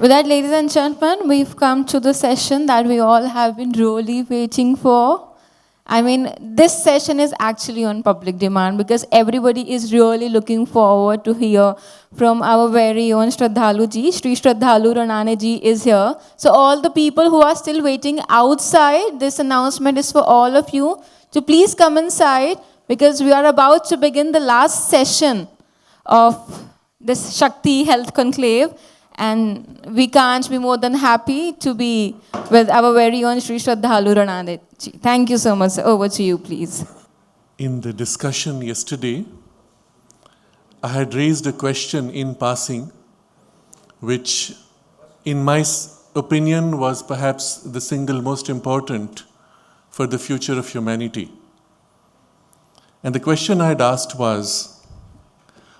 With that, ladies and gentlemen, we've come to the session that we all have been really waiting for. I mean, this session is actually on public demand because everybody is really looking forward to hear from our very own Shraddhalu ji. Shri Sraddhalu Ranade ji is here. So all the people who are still waiting outside, this announcement is for all of you. So please come inside because we are about to begin the last session of this Shakti Health Conclave. And we can't be more than happy to be with our very own Shri Sraddhalu Ranade. Thank you so much. Over to you, please. In the discussion yesterday, I had raised a question in passing, which in my opinion was perhaps the single most important for the future of humanity. And the question I had asked was,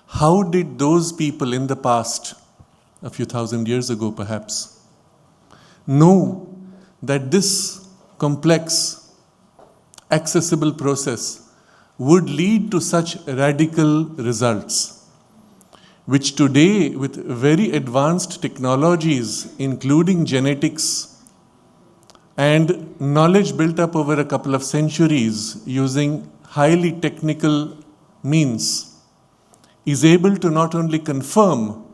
how did those people in the past, a few thousand years ago perhaps, know that this complex, accessible process would lead to such radical results, which today with very advanced technologies, including genetics and knowledge built up over a couple of centuries using highly technical means, is able to not only confirm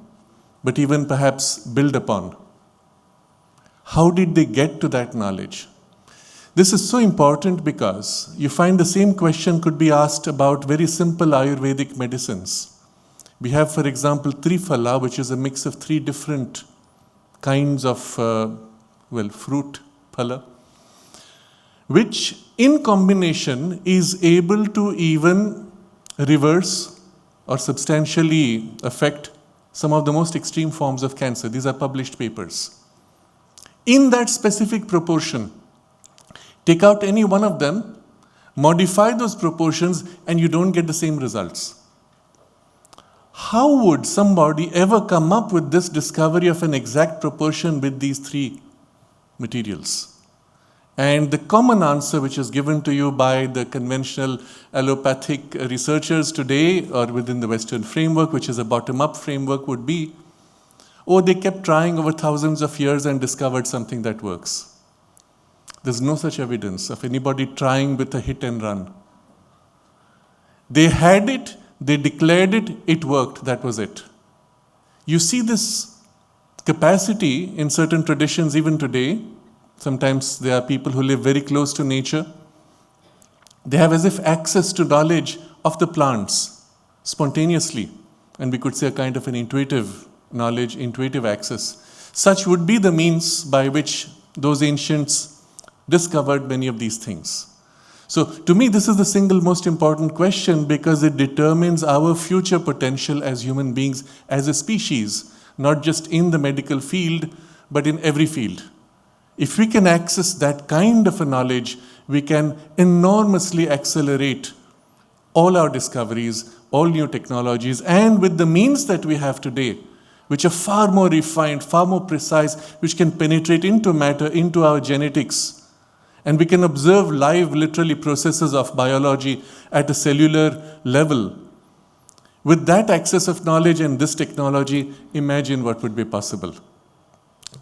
but even perhaps build upon. How did they get to that knowledge? This is so important because you find the same question could be asked about very simple Ayurvedic medicines. We have, for example, Triphala, which is a mix of 3 different kinds of, fruit, phala, which in combination is able to even reverse or substantially affect some of the most extreme forms of cancer. These are published papers. In that specific proportion, take out any one of them, modify those proportions, and you don't get the same results. How would somebody ever come up with this discovery of an exact proportion with these 3 materials? And the common answer which is given to you by the conventional allopathic researchers today or within the Western framework, which is a bottom-up framework, would be, oh, they kept trying over thousands of years and discovered something that works. There's no such evidence of anybody trying with a hit and run. They had it, they declared it, it worked, that was it. You see this capacity in certain traditions even today. Sometimes there are people who live very close to nature. They have as if access to knowledge of the plants spontaneously. And we could say a kind of an intuitive knowledge, intuitive access. Such would be the means by which those ancients discovered many of these things. So to me, this is the single most important question because it determines our future potential as human beings, as a species, not just in the medical field, but in every field. If we can access that kind of a knowledge, we can enormously accelerate all our discoveries, all new technologies, and with the means that we have today, which are far more refined, far more precise, which can penetrate into matter, into our genetics, and we can observe live, literally, processes of biology at a cellular level. With that access of knowledge and this technology, imagine what would be possible.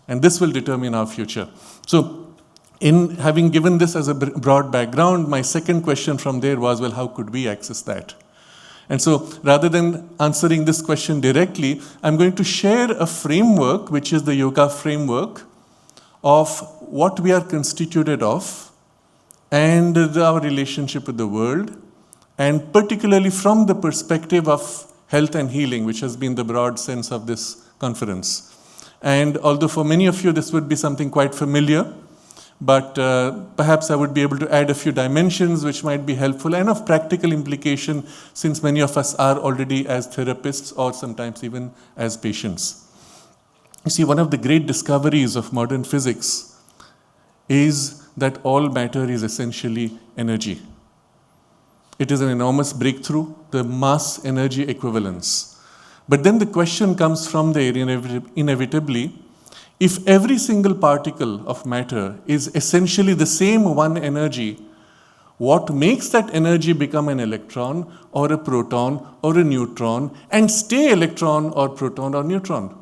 And this will determine our future. So, in having given this as a broad background, my second question from there was, well, how could we access that? And so, rather than answering this question directly, I'm going to share a framework, which is the yoga framework, of what we are constituted of and our relationship with the world, and particularly from the perspective of health and healing, which has been the broad sense of this conference. And although for many of you this would be something quite familiar, but perhaps I would be able to add a few dimensions which might be helpful and of practical implication, since many of us are already as therapists or sometimes even as patients. You see, one of the great discoveries of modern physics is that all matter is essentially energy. It is an enormous breakthrough, the mass energy equivalence. But then the question comes from there inevitably, if every single particle of matter is essentially the same one energy, what makes that energy become an electron or a proton or a neutron and stay electron or proton or neutron?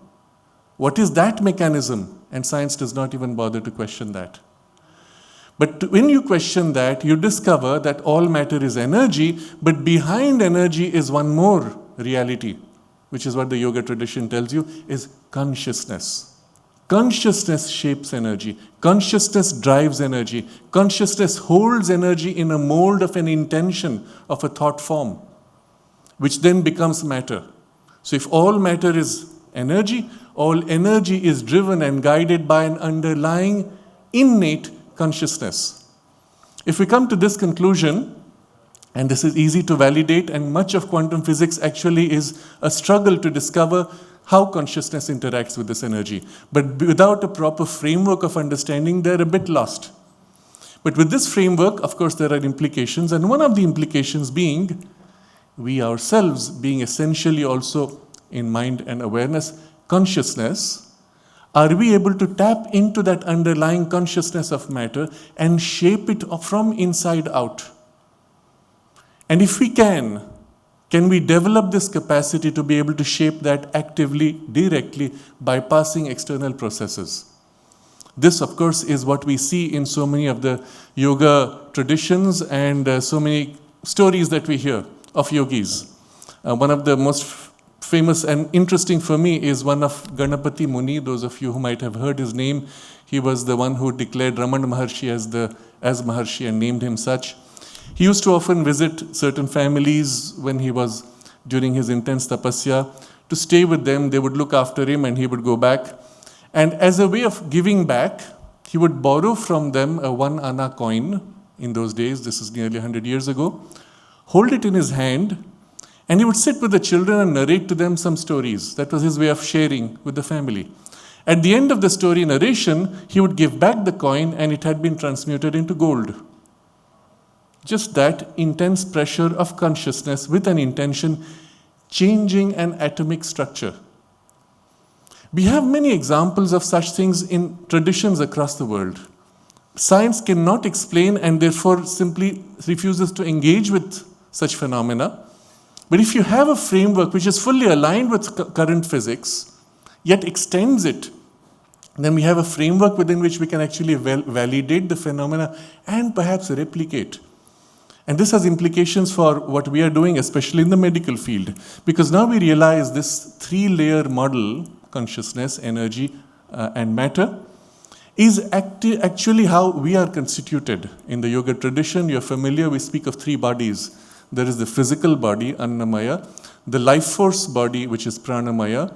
What is that mechanism? And science does not even bother to question that. But when you question that, you discover that all matter is energy, but behind energy is one more reality, which is what the yoga tradition tells you, is consciousness. Consciousness shapes energy. Consciousness drives energy. Consciousness holds energy in a mold of an intention, of a thought form, which then becomes matter. So if all matter is energy, all energy is driven and guided by an underlying innate consciousness. If we come to this conclusion, and this is easy to validate, and much of quantum physics actually is a struggle to discover how consciousness interacts with this energy. But without a proper framework of understanding, they're a bit lost. But with this framework, of course, there are implications, and one of the implications being we ourselves being essentially also in mind and awareness, consciousness. Are we able to tap into that underlying consciousness of matter and shape it from inside out? And if we can we develop this capacity to be able to shape that actively, directly, bypassing external processes? This, of course, is what we see in so many of the yoga traditions and so many stories that we hear of yogis. One of the most famous and interesting for me is one of Ganapati Muni. Those of you who might have heard his name, he was the one who declared Ramana Maharshi as Maharshi and named him such. He used to often visit certain families when he was during his intense tapasya to stay with them. They would look after him and he would go back. And as a way of giving back, he would borrow from them a 1 anna coin in those days. This is nearly 100 years ago. Hold it in his hand, and he would sit with the children and narrate to them some stories. That was his way of sharing with the family. At the end of the story narration, he would give back the coin, and it had been transmuted into gold. Just that intense pressure of consciousness with an intention, changing an atomic structure. We have many examples of such things in traditions across the world. Science cannot explain and therefore simply refuses to engage with such phenomena. But if you have a framework which is fully aligned with current physics, yet extends it, then we have a framework within which we can actually validate the phenomena and perhaps replicate. And this has implications for what we are doing, especially in the medical field. Because now we realize this 3-layer model, consciousness, energy, and matter, is actually how we are constituted. In the yoga tradition, you're familiar, we speak of 3 bodies. There is the physical body, Annamaya, the life force body, which is Pranamaya,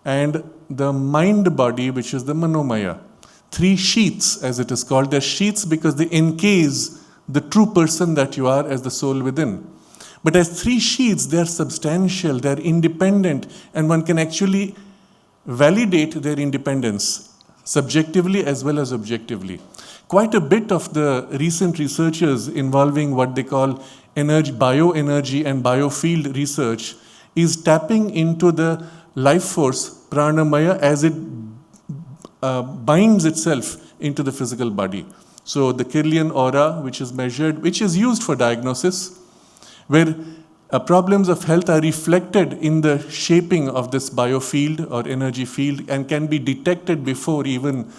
and the mind body, which is the Manomaya. 3 sheaths, as it is called. They're sheaths because they encase the true person that you are as the soul within. But as 3 sheaths, they are substantial, they are independent, and one can actually validate their independence, subjectively as well as objectively. Quite a bit of the recent researchers involving what they call bioenergy and biofield research is tapping into the life force, pranamaya, as it binds itself into the physical body. So the Kirlian aura, which is measured, which is used for diagnosis, where problems of health are reflected in the shaping of this biofield or energy field and can be detected before even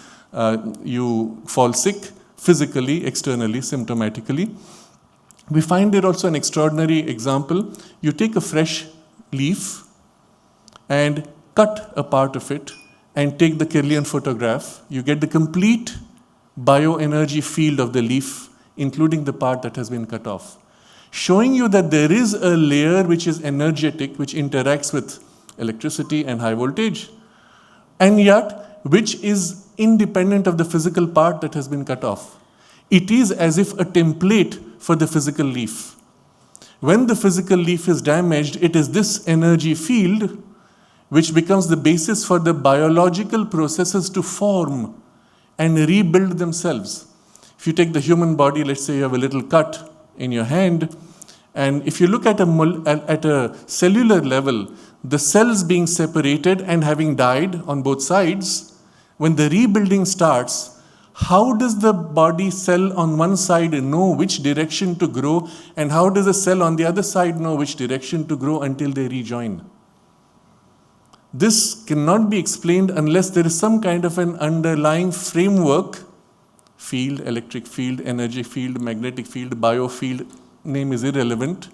you fall sick, physically, externally, symptomatically. We find there also an extraordinary example. You take a fresh leaf and cut a part of it and take the Kirlian photograph. You get the complete bioenergy field of the leaf, including the part that has been cut off, showing you that there is a layer which is energetic, which interacts with electricity and high voltage, and yet which is independent of the physical part that has been cut off. It is as if a template for the physical leaf. When the physical leaf is damaged, it is this energy field which becomes the basis for the biological processes to form and rebuild themselves. If you take the human body, let's say you have a little cut in your hand, and if you look at a cellular level, the cells being separated and having died on both sides, when the rebuilding starts, how does the body cell on one side know which direction to grow, and how does the cell on the other side know which direction to grow until they rejoin? This cannot be explained unless there is some kind of an underlying framework, field, electric field, energy field, magnetic field, biofield, name is irrelevant,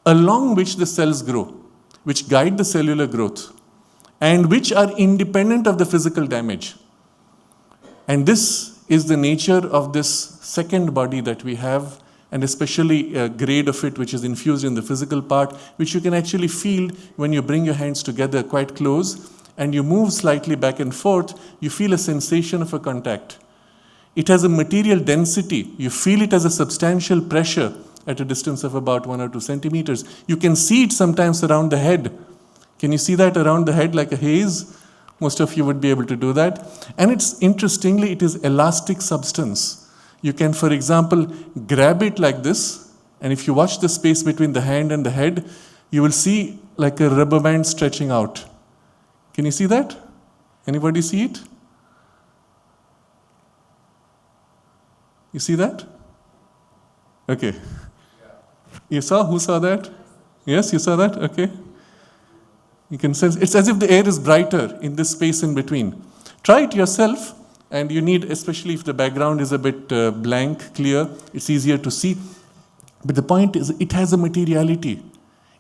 along which the cells grow, which guide the cellular growth, and which are independent of the physical damage. And this is the nature of this second body that we have, and especially a grade of it which is infused in the physical part, which you can actually feel when you bring your hands together quite close and you move slightly back and forth, you feel a sensation of a contact. It has a material density. You feel it as a substantial pressure at a distance of about 1 or 2 centimeters. You can see it sometimes around the head. Can you see that around the head like a haze? Most of you would be able to do that. And interestingly, it is elastic substance. You can, for example, grab it like this, and if you watch the space between the hand and the head, you will see like a rubber band stretching out. Can you see that? Anybody see it? You see that? Okay. You saw? Who saw that? Yes, you saw that? Okay. You can sense, it's as if the air is brighter in this space in between. Try it yourself. And you need, especially if the background is a bit blank, clear, it's easier to see. But the point is, it has a materiality.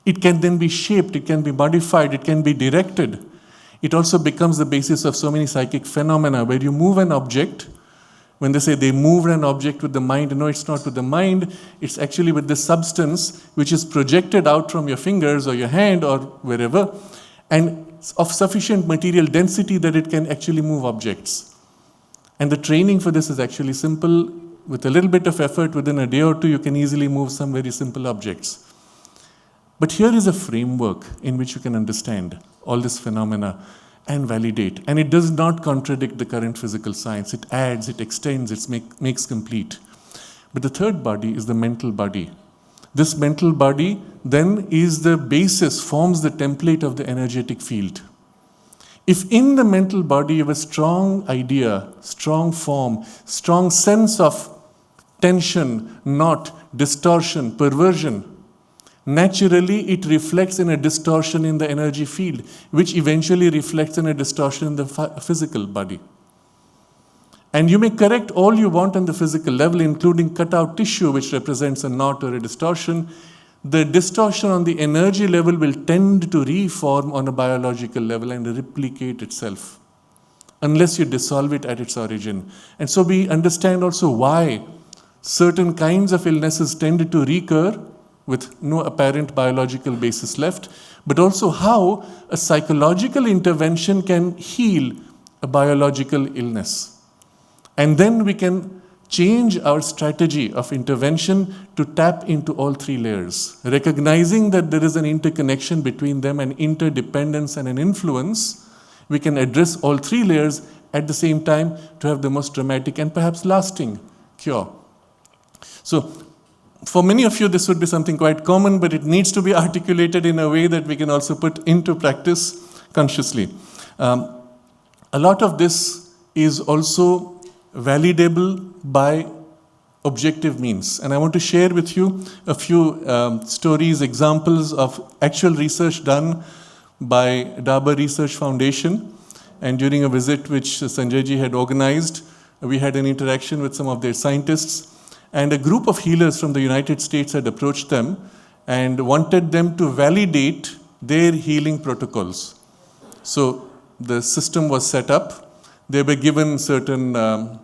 It can then be shaped, it can be modified, it can be directed. It also becomes the basis of so many psychic phenomena where you move an object. When they say they moved an object with the mind, no, it's not with the mind. It's actually with the substance which is projected out from your fingers or your hand or wherever, and of sufficient material density that it can actually move objects. And the training for this is actually simple. With a little bit of effort, within a day or two, you can easily move some very simple objects. But here is a framework in which you can understand all this phenomena and validate. And it does not contradict the current physical science. It adds, it extends, it makes complete. But the third body is the mental body. This mental body then is the basis, forms the template of the energetic field. If in the mental body you have a strong idea, strong form, strong sense of tension, knot, distortion, perversion, naturally it reflects in a distortion in the energy field, which eventually reflects in a distortion in the physical body. And you may correct all you want on the physical level, including cut out tissue, which represents a knot or a distortion. The distortion on the energy level will tend to reform on a biological level and replicate itself, unless you dissolve it at its origin. And so we understand also why certain kinds of illnesses tend to recur with no apparent biological basis left, but also how a psychological intervention can heal a biological illness. And then we can change our strategy of intervention to tap into all three layers, recognizing that there is an interconnection between them, an interdependence and an influence. We can address all three layers at the same time to have the most dramatic and perhaps lasting cure. So for many of you, this would be something quite common, but it needs to be articulated in a way that we can also put into practice consciously. A lot of this is also validable by objective means. And I want to share with you a few stories, examples of actual research done by Dabur Research Foundation. And during a visit which Sanjay ji had organized, we had an interaction with some of their scientists. And a group of healers from the United States had approached them and wanted them to validate their healing protocols. So the system was set up. They were given certain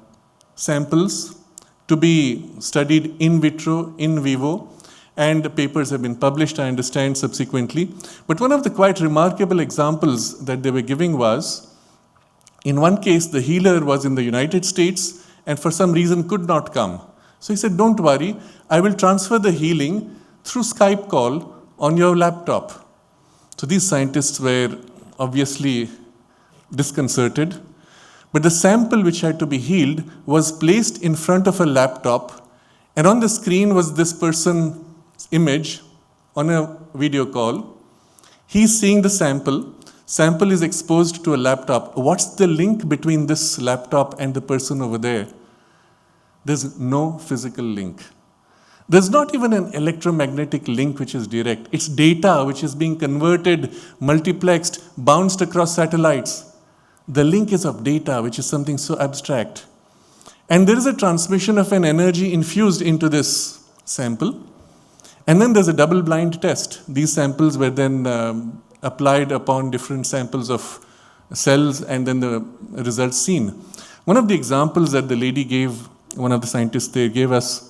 samples to be studied in vitro, in vivo, and the papers have been published, I understand, subsequently. But one of the quite remarkable examples that they were giving was, in one case, the healer was in the United States and for some reason could not come. So he said, don't worry, I will transfer the healing through Skype call on your laptop. So these scientists were obviously disconcerted. But the sample which had to be healed was placed in front of a laptop, and on the screen was this person's image on a video call. He's seeing the sample. Sample is exposed to a laptop. What's the link between this laptop and the person over there? There's no physical link. There's not even an electromagnetic link which is direct. It's data which is being converted, multiplexed, bounced across satellites. The link is of data, which is something so abstract. And there is a transmission of an energy infused into this sample. And then there's a double-blind test. These samples were then applied upon different samples of cells, and then the results seen. One of the examples that the lady gave, one of the scientists there gave us,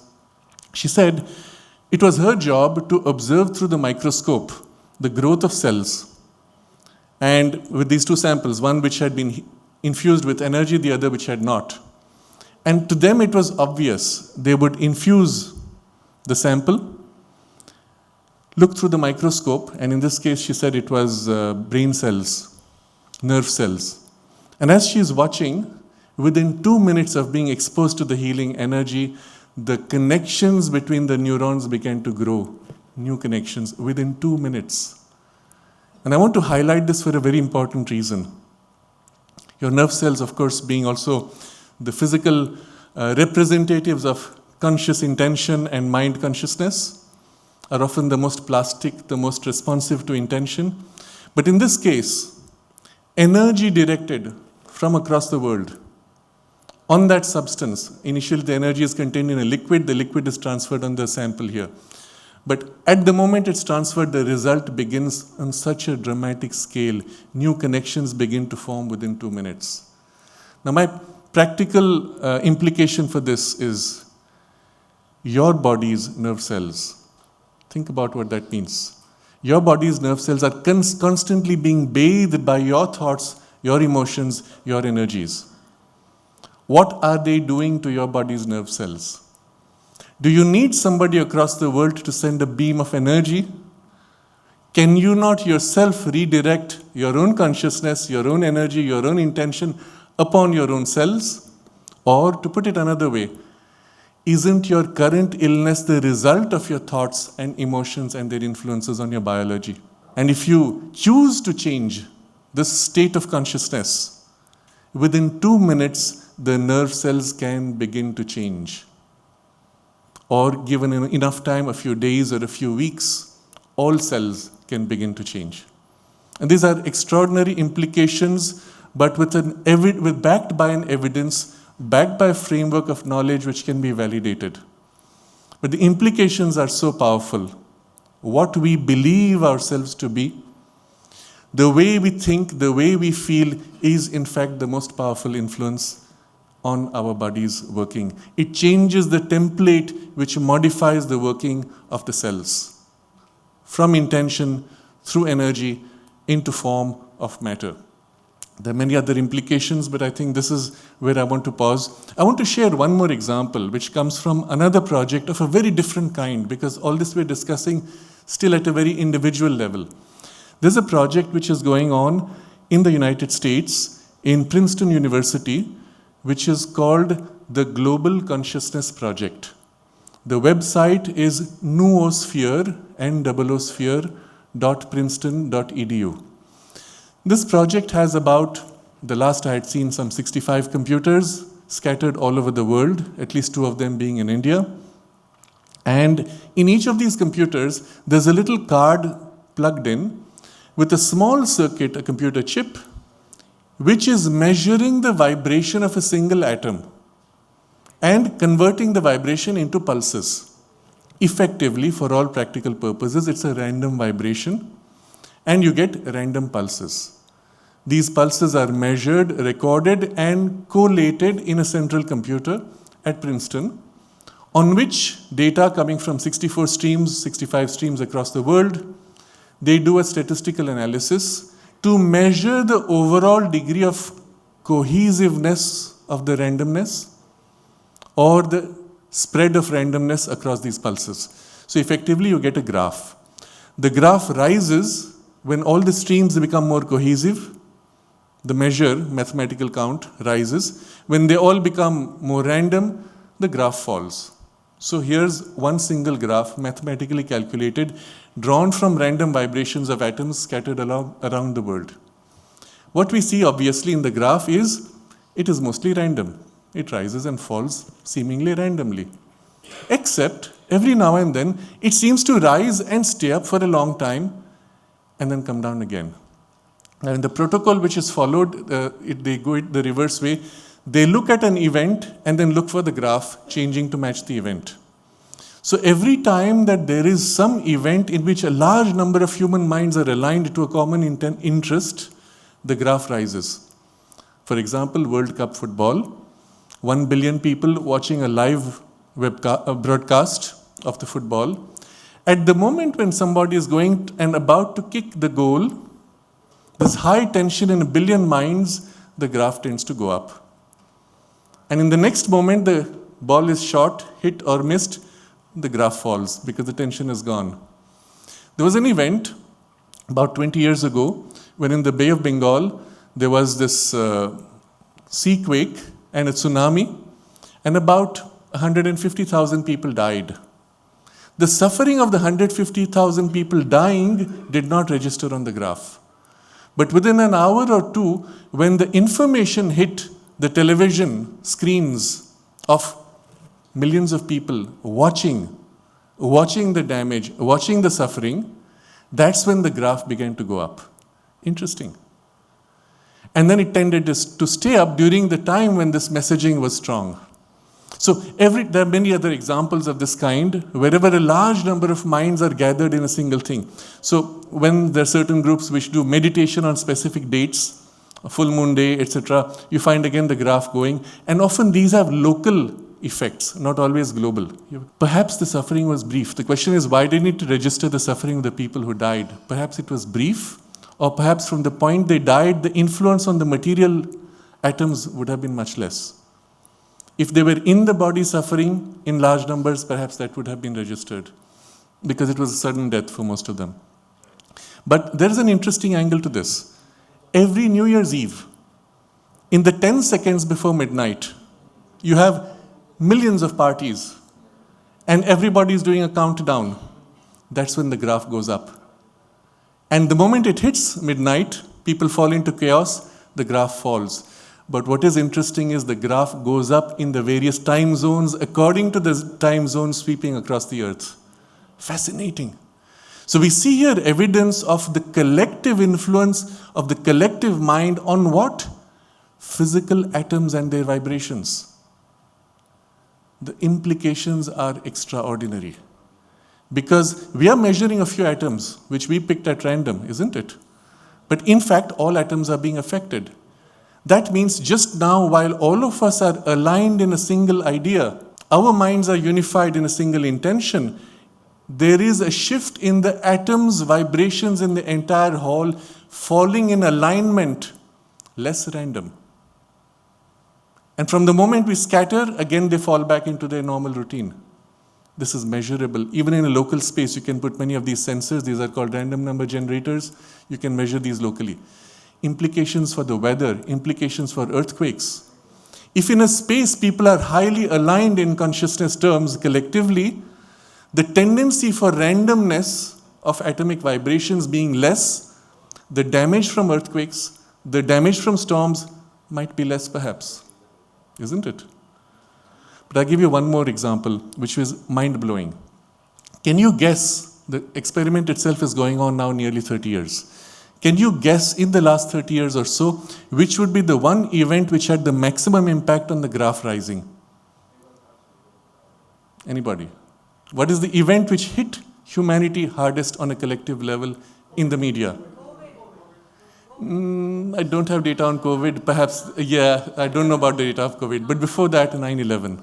she said it was her job to observe through the microscope the growth of cells. And with these two samples, one which had been infused with energy, the other which had not. And to them it was obvious. They would infuse the sample, look through the microscope, and in this case she said it was brain cells, nerve cells. And as she is watching, within 2 minutes of being exposed to the healing energy, the connections between the neurons began to grow, new connections, within 2 minutes. And I want to highlight this for a very important reason. Your nerve cells, of course, being also the physical representatives of conscious intention and mind consciousness, are often the most plastic, the most responsive to intention. But in this case, energy directed from across the world on that substance. Initially, the energy is contained in a liquid. The liquid is transferred on the sample here. But at the moment it's transferred, the result begins on such a dramatic scale. New connections begin to form within 2 minutes. Now, my practical implication for this is your body's nerve cells. Think about what that means. Your body's nerve cells are constantly being bathed by your thoughts, your emotions, your energies. What are they doing to your body's nerve cells? Do you need somebody across the world to send a beam of energy? Can you not yourself redirect your own consciousness, your own energy, your own intention upon your own cells? Or, to put it another way, isn't your current illness the result of your thoughts and emotions and their influences on your biology? And if you choose to change this state of consciousness, within 2 minutes, the nerve cells can begin to change. Or given enough time, a few days or a few weeks, all cells can begin to change. And these are extraordinary implications, but backed by an evidence, backed by a framework of knowledge which can be validated. But the implications are so powerful. What we believe ourselves to be, the way we think, the way we feel is in fact the most powerful influence on our body's working. It changes the template which modifies the working of the cells from intention through energy into form of matter. There are many other implications, but I think this is where I want to pause. I want to share one more example which comes from another project of a very different kind, because all this we're discussing still at a very individual level. There's a project which is going on in the United States in Princeton University, which is called the Global Consciousness Project. The website is noosphere, noosphere.princeton.edu. This project has about, the last I had seen, some 65 computers scattered all over the world, at least 2 of them being in India. And in each of these computers, there's a little card plugged in with a small circuit, a computer chip, which is measuring the vibration of a single atom and converting the vibration into pulses. Effectively, for all practical purposes, it's a random vibration, and you get random pulses. These pulses are measured, recorded, and collated in a central computer at Princeton, on which data coming from 64 streams, 65 streams across the world, they do a statistical analysis to measure the overall degree of cohesiveness of the randomness or the spread of randomness across these pulses. So effectively, you get a graph. The graph rises when all the streams become more cohesive. The measure, mathematical count, rises. When they all become more random, the graph falls. So here's one single graph, mathematically calculated, drawn from random vibrations of atoms scattered around the world. What we see obviously in the graph is, it is mostly random. It rises and falls seemingly randomly. Except Every now and then, it seems to rise and stay up for a long time and then come down again. Now, in the protocol which is followed, they go it the reverse way. They look at an event and then look for the graph changing to match the event. So every time that there is some event in which a large number of human minds are aligned to a common interest, the graph rises. For example, World Cup football, 1 billion people watching a live broadcast of the football. At the moment when somebody is going and about to kick the goal, there's high tension in a billion minds, the graph tends to go up. And in the next moment, the ball is shot, hit or missed, the graph falls because the tension is gone. There was an event about 20 years ago when in the Bay of Bengal, there was this sea quake and a tsunami, and about 150,000 people died. The suffering of the 150,000 people dying did not register on the graph. But within an hour or two, when the information hit the television screens of millions of people watching the damage, watching the suffering, that's when the graph began to go up. Interesting. And then it tended to stay up during the time when this messaging was strong. So there are many other examples of this kind, wherever a large number of minds are gathered in a single thing. So when there are certain groups which do meditation on specific dates, a full moon day, etc., you find again the graph going. And often these have local effects, not always global. Perhaps the suffering was brief. The question is, why didn't it register the suffering of the people who died? Perhaps it was brief, or perhaps from the point they died, the influence on the material atoms would have been much less. If they were in the body suffering in large numbers, perhaps that would have been registered, because it was a sudden death for most of them. But there is an interesting angle to this. Every New Year's Eve, in the 10 seconds before midnight, you have millions of parties, and everybody is doing a countdown. That's when the graph goes up. And the moment it hits midnight, people fall into chaos, the graph falls. But what is interesting is the graph goes up in the various time zones according to the time zone sweeping across the earth. Fascinating. So we see here evidence of the collective influence of the collective mind on what? Physical atoms and their vibrations. The implications are extraordinary. Because we are measuring a few atoms, which we picked at random, isn't it? But in fact, all atoms are being affected. That means just now, while all of us are aligned in a single idea, our minds are unified in a single intention, there is a shift in the atoms' vibrations in the entire hall, falling in alignment, less random. And from the moment we scatter, again they fall back into their normal routine. This is measurable. Even in a local space, you can put many of these sensors. These are called random number generators. You can measure these locally. Implications for the weather, implications for earthquakes. If in a space people are highly aligned in consciousness terms collectively, the tendency for randomness of atomic vibrations being less, the damage from earthquakes, the damage from storms might be less perhaps. Isn't it? But I'll give you one more example, which is mind-blowing. Can you guess, the experiment itself is going on now nearly 30 years. Can you guess in the last 30 years or so, which would be the one event which had the maximum impact on the graph rising? Anybody? What is the event which hit humanity hardest on a collective level in the media? I don't have data on COVID. Perhaps, I don't know about the data of COVID. But before that, 9/11.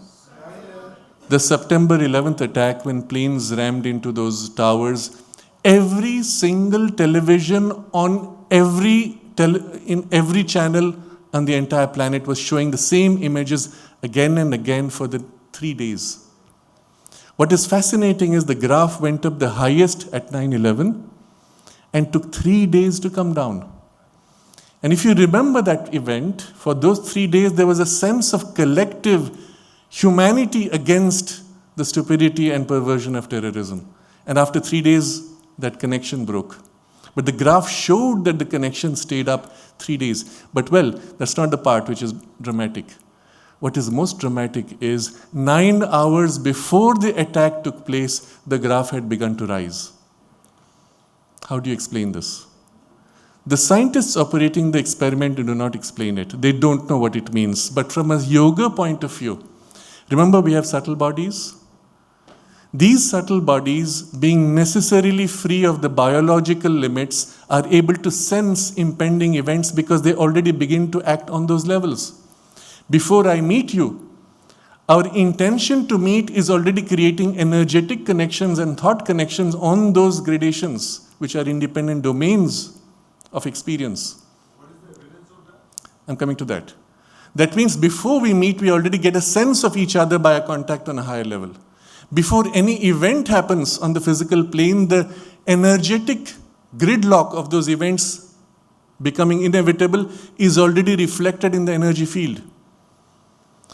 The September 11th attack when planes rammed into those towers, every single television on in every channel on the entire planet was showing the same images again and again for the 3 days. What is fascinating is the graph went up the highest at 9/11 and took 3 days to come down. And if you remember that event, for those 3 days there was a sense of collective humanity against the stupidity and perversion of terrorism. And after 3 days, that connection broke. But the graph showed that the connection stayed up 3 days. But well, that's not the part which is dramatic. What is most dramatic is 9 hours before the attack took place, the graph had begun to rise. How do you explain this? The scientists operating the experiment do not explain it. They don't know what it means. But from a yoga point of view, remember we have subtle bodies? These subtle bodies, being necessarily free of the biological limits, are able to sense impending events because they already begin to act on those levels. Before I meet you, our intention to meet is already creating energetic connections and thought connections on those gradations, which are independent domains of experience. What is the evidence of that? I'm coming to that. That means before we meet, we already get a sense of each other by a contact on a higher level. Before any event happens on the physical plane, the energetic gridlock of those events becoming inevitable is already reflected in the energy field.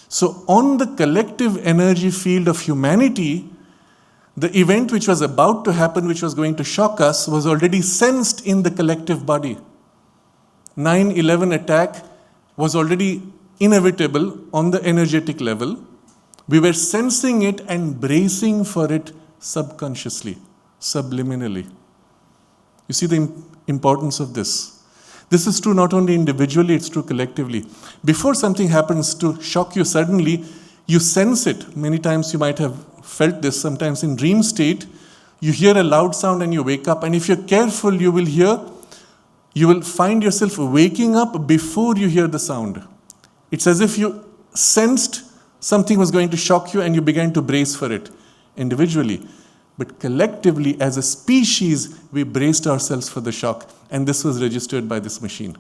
So on the collective energy field of humanity, the event which was about to happen, which was going to shock us, was already sensed in the collective body. 9/11 attack was already inevitable on the energetic level. We were sensing it and bracing for it subconsciously, subliminally. You see the importance of this. This is true not only individually, it's true collectively. Before something happens to shock you suddenly, you sense it. Many times you might have felt this, sometimes in dream state. You hear a loud sound and you wake up, and if you're careful, you will find yourself waking up before you hear the sound. It's as if you sensed something was going to shock you and you began to brace for it individually. But collectively, as a species, we braced ourselves for the shock, and this was registered by this machine.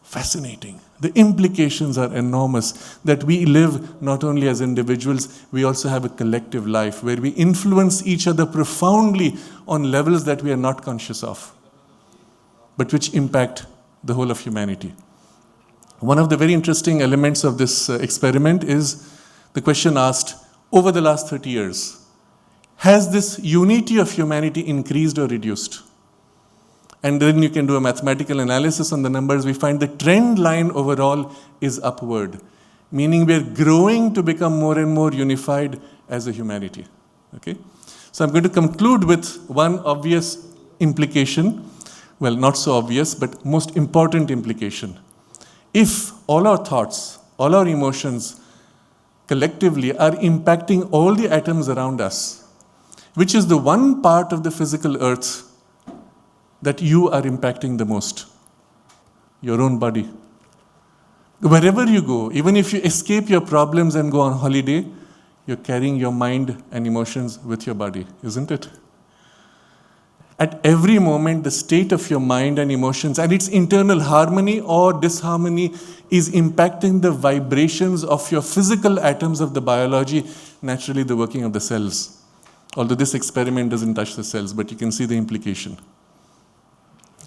Fascinating. The implications are enormous, that we live not only as individuals, we also have a collective life where we influence each other profoundly on levels that we are not conscious of, but which impact the whole of humanity. One of the very interesting elements of this experiment is the question asked, over the last 30 years, has this unity of humanity increased or reduced? And then you can do a mathematical analysis on the numbers. We find the trend line overall is upward, meaning we're growing to become more and more unified as a humanity. Okay? So I'm going to conclude with one obvious implication. Well, not so obvious, but most important implication. If all our thoughts, all our emotions collectively are impacting all the atoms around us, which is the one part of the physical earth that you are impacting the most? Your own body. Wherever you go, even if you escape your problems and go on holiday, you're carrying your mind and emotions with your body, isn't it? At every moment, the state of your mind and emotions and its internal harmony or disharmony is impacting the vibrations of your physical atoms of the biology, naturally the working of the cells. Although this experiment doesn't touch the cells, but you can see the implication.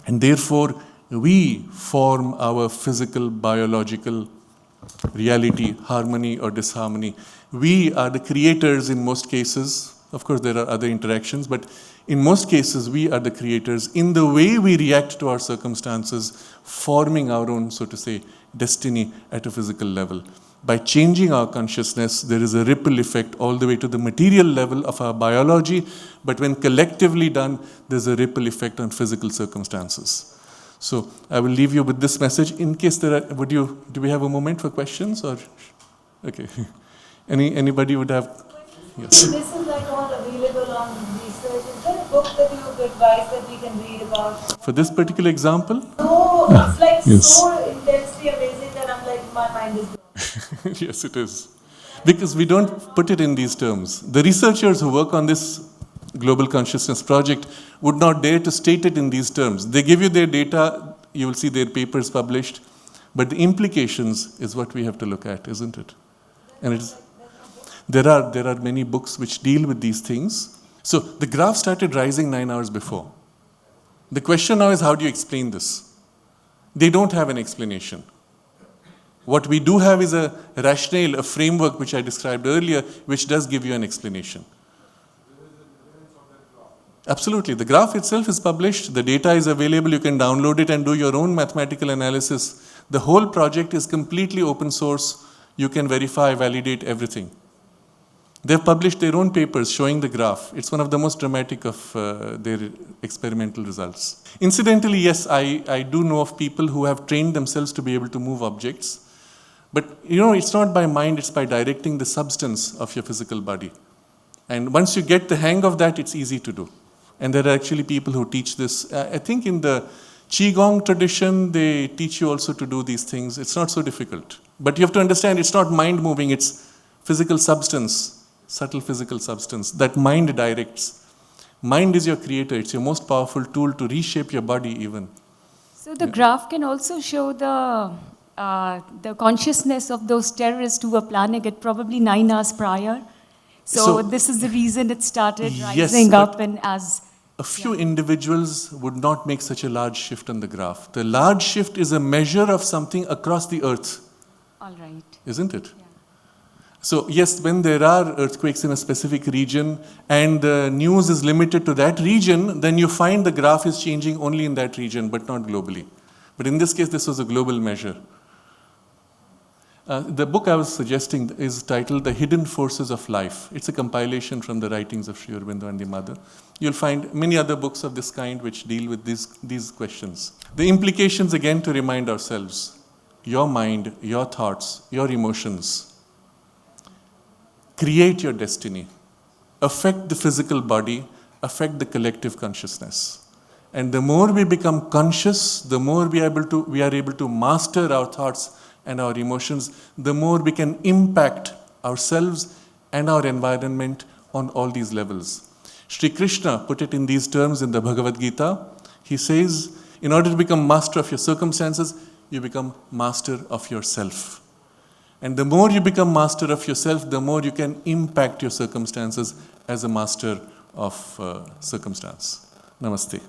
And therefore, we form our physical, biological reality, harmony or disharmony. We are the creators in most cases. Of course, there are other interactions, but in most cases, we are the creators in the way we react to our circumstances, forming our own, so to say, destiny at a physical level. By changing our consciousness, there is a ripple effect all the way to the material level of our biology, but when collectively done, there's a ripple effect on physical circumstances. So I will leave you with this message. In case there are, do we have a moment for questions or? Okay. Anybody would have? Yes. This is like all available on research. Is there a book that you would advise that we can read about? For this particular example? No, it's like Yes. so intensely amazing that I'm like, my mind is blown. Yes, it is. Because we don't put it in these terms. The researchers who work on this Global Consciousness Project would not dare to state it in these terms. They give you their data, you will see their papers published, but the implications is what we have to look at, isn't it? And it is. There are many books which deal with these things. So the graph started rising 9 hours before. The question now is, how do you explain this? They don't have an explanation. What we do have is a rationale, a framework which I described earlier, which does give you an explanation. Absolutely. The graph itself is published. The data is available. You can download it and do your own mathematical analysis. The whole project is completely open source. you can verify, validate everything. They've published their own papers showing the graph. It's one of the most dramatic of their experimental results. Incidentally, yes, I do know of people who have trained themselves to be able to move objects. But it's not by mind, it's by directing the substance of your physical body. And once you get the hang of that, it's easy to do. And there are actually people who teach this. I think in the Qigong tradition, they teach you also to do these things. It's not so difficult. But you have to understand, it's not mind moving, it's physical substance, subtle physical substance that mind directs. Mind is your creator. It's your most powerful tool to reshape your body even. So the graph can also show the consciousness of those terrorists who were planning it probably 9 hours prior. So this is the reason it started rising up and as... A few individuals would not make such a large shift on the graph. The large shift is a measure of something across the earth. All right. Isn't it? Yeah. So yes, when there are earthquakes in a specific region and the news is limited to that region, then you find the graph is changing only in that region, but not globally. But in this case, this was a global measure. The book I was suggesting is titled The Hidden Forces of Life. It's a compilation from the writings of Sri Aurobindo and the Mother. You'll find many other books of this kind which deal with these questions. The implications, again, to remind ourselves, your mind, your thoughts, your emotions, create your destiny, affect the physical body, affect the collective consciousness. And the more we become conscious, the more we are able to master our thoughts and our emotions, the more we can impact ourselves and our environment on all these levels. Shri Krishna put it in these terms in the Bhagavad Gita. He says, in order to become master of your circumstances, you become master of yourself. And the more you become master of yourself, the more you can impact your circumstances as a master of circumstance. Namaste.